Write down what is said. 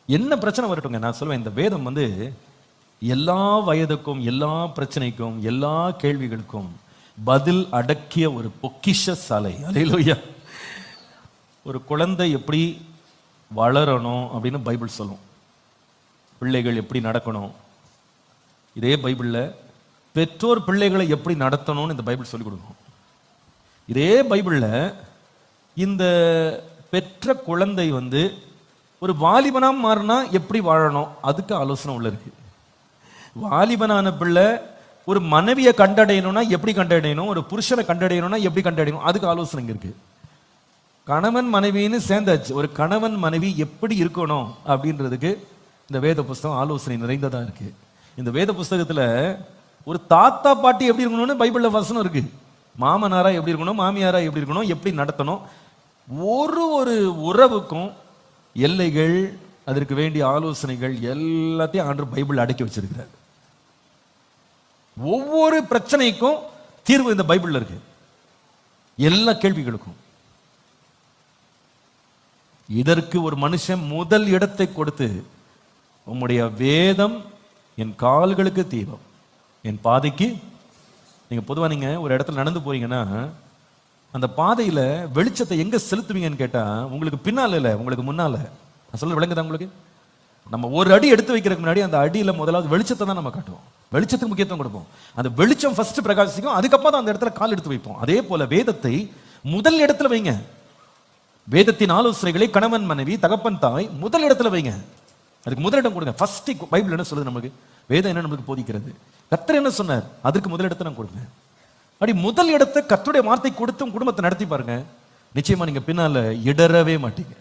என்ன பிரச்சனை வரட்டுங்க, நான் சொல்லுவேன், இந்த வேதம் எல்லா வயதுக்கும், எல்லா பிரச்சனைக்கும், எல்லா கேள்விகளுக்கும் பதில் அடக்கிய ஒரு பொக்கிஷ சாலை. அல்லேலூயா. ஒரு குழந்தை எப்படி வளரணும் அப்படின்னு பைபிள் சொல்லும். பிள்ளைகள் எப்படி நடக்கணும், இதே பைபிள்ல பெற்றோர் பிள்ளைகளை எப்படி நடத்தணும்னு இந்த பைபிள் சொல்லிக் கொடுக்கும். இதே பைபிள்ல இந்த பெற்ற குழந்தை ஒரு வாலிபனா மாறினா எப்படி வாழணும் அதுக்கு ஆலோசனை உள்ள இருக்கு. வாலிபனான பிள்ளை ஒரு மனைவியை கண்டடையணும்னா எப்படி கண்டடையணும், ஒரு புருஷனை கண்டடையணும்னா எப்படி கண்டடையணும் அதுக்கு ஆலோசனை இருக்கு. கணவன் மனைவின்னு சேர்ந்தாச்சு, ஒரு கணவன் மனைவி எப்படி இருக்கணும் அப்படின்றதுக்கு இந்த வேத புஸ்தகம் ஆலோசனை நிறைந்ததா இருக்கு. இந்த வேத புஸ்தகத்துல ஒரு தாத்தா பாட்டி எப்படி இருக்கணும்னு பைபிள்ல வசனம் இருக்கு. மாமனாரா எப்படி இருக்கணும், மாமியாரா எப்படி இருக்கணும், எப்படி நடத்தணும், ஒரு உறவுக்கும் எல்லைகள், அதற்கு வேண்டிய ஆலோசனைகள் எல்லாத்தையும் ஆண்டவர் பைபிள் அடக்கி வச்சிருக்கிறார். ஒவ்வொரு பிரச்சனைக்கும் தீர்வு இந்த பைபிள்ல இருக்கு, எல்லா கேள்விகளுக்கும். இதற்கு ஒரு மனுஷன் முதல் இடத்தை கொடுத்து, உம்முடைய வேதம் என் கால்களுக்கு தீபம், என் பாதைக்கு. நீங்க பொதுவா நீங்க ஒரு இடத்துல நடந்து போறீங்கன்னா அந்த பாதையில வெளிச்சத்தை எங்க செலுத்துவீங்கன்னு கேட்டா, உங்களுக்கு பின்னால இல்ல, உங்களுக்கு முன்னால. நான் சொல்ல விளங்குதா உங்களுக்கு? நம்ம ஒரு அடி எடுத்து வைக்கிறதுக்கு முன்னாடி அந்த அடியில முதலாவது வெளிச்சத்தை தான் நம்ம காட்டுவோம், வெளிச்சத்துக்கு முக்கியத்துவம் கொடுப்போம். அந்த வெளிச்சம் ஃபர்ஸ்ட் பிரகாசிக்கும், அதுக்கப்புறம் தான் அந்த இடத்துல கால் எடுத்து வைப்போம். அதே போல வேதத்தை முதல் இடத்துல வைங்க. வேதத்தின் ஆலோசனைகளை கணவன் மனைவி தகப்பன் தாய் முதல் இடத்துல வைங்க, அதுக்கு முதலிடம் கொடுங்க. ஃபர்ஸ்ட் பைபிள் என்ன சொல்லுது நமக்கு, வேதம் என்ன நமக்கு போதிக்கிறது, கர்த்தர் என்ன சொன்னார், அதுக்கு முதலிடத்தை நான் கொடுங்க. அப்படி முதல் இடத்தை கர்த்தருடைய வார்த்தை கொடுத்து குடும்பத்தை நடத்தி பாருங்க, நிச்சயமா நீங்க பின்னால இடரவே மாட்டீங்க.